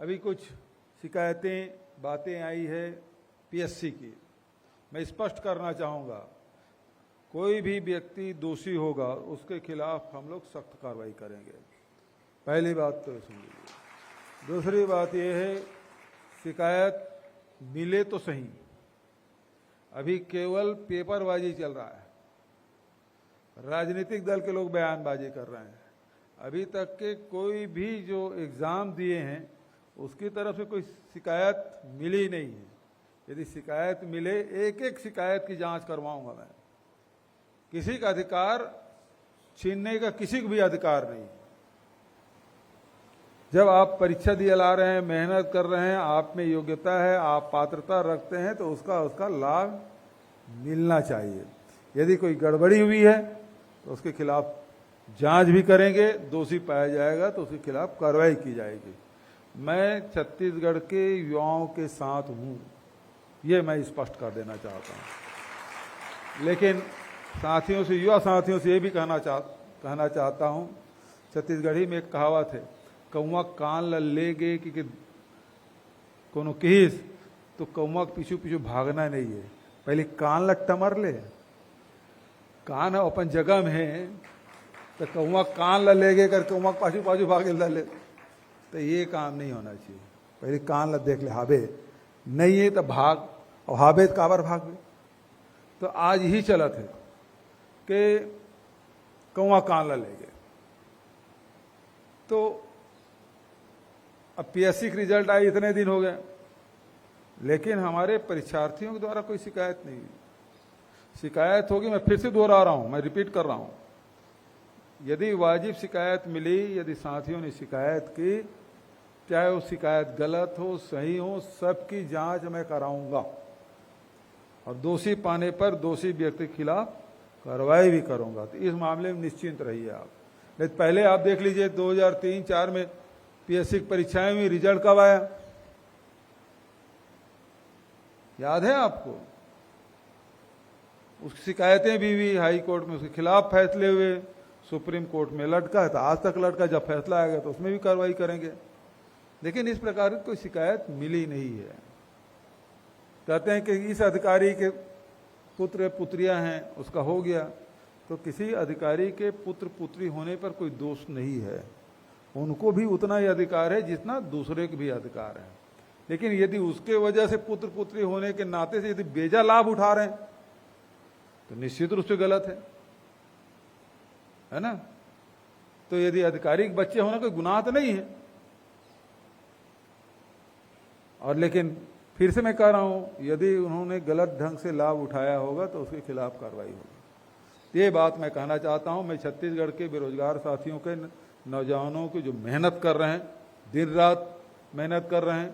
अभी कुछ शिकायतें बातें आई है पीएससी की। मैं स्पष्ट करना चाहूँगा, कोई भी व्यक्ति दोषी होगा उसके खिलाफ हम लोग सख्त कार्रवाई करेंगे। पहली बात तो सुन लीजिए। दूसरी बात यह है, शिकायत मिले तो सही, अभी केवल पेपरबाजी चल रहा है, राजनीतिक दल के लोग बयानबाजी कर रहे हैं। अभी तक के कोई भी जो एग्ज़ाम दिए हैं उसकी तरफ से कोई शिकायत मिली नहीं है। यदि शिकायत मिले, एक एक शिकायत की जांच करवाऊंगा मैं। किसी का अधिकार छीनने का किसी को भी अधिकार नहीं। जब आप परीक्षा दिए ला रहे हैं, मेहनत कर रहे हैं, आप में योग्यता है, आप पात्रता रखते हैं, तो उसका लाभ मिलना चाहिए। यदि कोई गड़बड़ी हुई है तो उसके खिलाफ जांच भी करेंगे, दोषी पाया जाएगा तो उसके खिलाफ कार्रवाई की जाएगी। मैं छत्तीसगढ़ के युवाओं के साथ हूं, ये मैं स्पष्ट कर देना चाहता हूं। लेकिन साथियों से, युवा साथियों से ये भी कहना चाहता हूं, छत्तीसगढ़ी में एक कहावत है, कौआ कान ल ले गे कि कोनो किस, तो कौआ के पीछू पीछू भागना नहीं है, पहले कान ल टमर ले। कान अपन जगह में है तो कौआ कान ल ले गे कर कौआ पाछू पाछू भागे ले, तो ये काम नहीं होना चाहिए। पहले कान ल देख ले, हाबे नहीं है तो भाग, और हाबे तो काबर भाग में। तो आज ही चलत है कि कौआ कान ल ले गए। तो अब पीएससी के रिजल्ट आए, इतने दिन हो गए, लेकिन हमारे परीक्षार्थियों के द्वारा कोई शिकायत नहीं। शिकायत होगी, मैं फिर से दोहरा रहा हूं, मैं रिपीट कर रहा हूं, यदि वाजिब शिकायत मिली, यदि साथियों ने शिकायत की, चाहे वो शिकायत गलत हो सही हो, सबकी जांच मैं कराऊंगा और दोषी पाने पर दोषी व्यक्ति के खिलाफ कार्रवाई भी करूंगा। तो इस मामले में निश्चिंत रहिए आप। लेकिन पहले आप देख लीजिए 2003-4 में पीएससी की परीक्षाएं में रिजल्ट कब आया, याद है आपको? उसकी शिकायतें भी हाई कोर्ट में, उसके खिलाफ फैसले हुए, सुप्रीम कोर्ट में लटका है, तो आज तक लटका। जब फैसला आएगा तो उसमें भी कार्रवाई करेंगे। लेकिन इस प्रकार की कोई शिकायत मिली नहीं है। कहते हैं कि इस अधिकारी के पुत्र पुत्रियां हैं, उसका हो गया, तो किसी अधिकारी के पुत्र पुत्री होने पर कोई दोष नहीं है। उनको भी उतना ही अधिकार है जितना दूसरे के भी अधिकार है। लेकिन यदि उसके वजह से पुत्र पुत्री होने के नाते से यदि बेजा लाभ उठा रहे हैं तो निश्चित रूप से गलत है ना? तो यदि अधिकारी के बच्चे होना कोई गुनाह तो नहीं है। और लेकिन फिर से मैं कह रहा हूं, यदि उन्होंने गलत ढंग से लाभ उठाया होगा तो उसके खिलाफ कार्रवाई होगी। ये बात मैं कहना चाहता हूं। मैं छत्तीसगढ़ के बेरोजगार साथियों के, नौजवानों की जो मेहनत कर रहे हैं, दिन रात मेहनत कर रहे हैं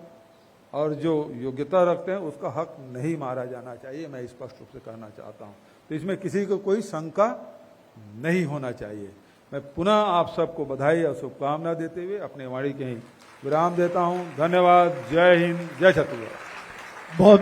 और जो योग्यता रखते हैं, उसका हक नहीं मारा जाना चाहिए, मैं स्पष्ट रूप से कहना चाहता हूं। तो इसमें किसी को कोई शंका नहीं होना चाहिए। मैं पुनः आप सबको बधाई और शुभकामना देते हुए अपने वाणी के ही विराम देता हूं। धन्यवाद। जय हिंद, जय छत्तीसगढ़। बहुत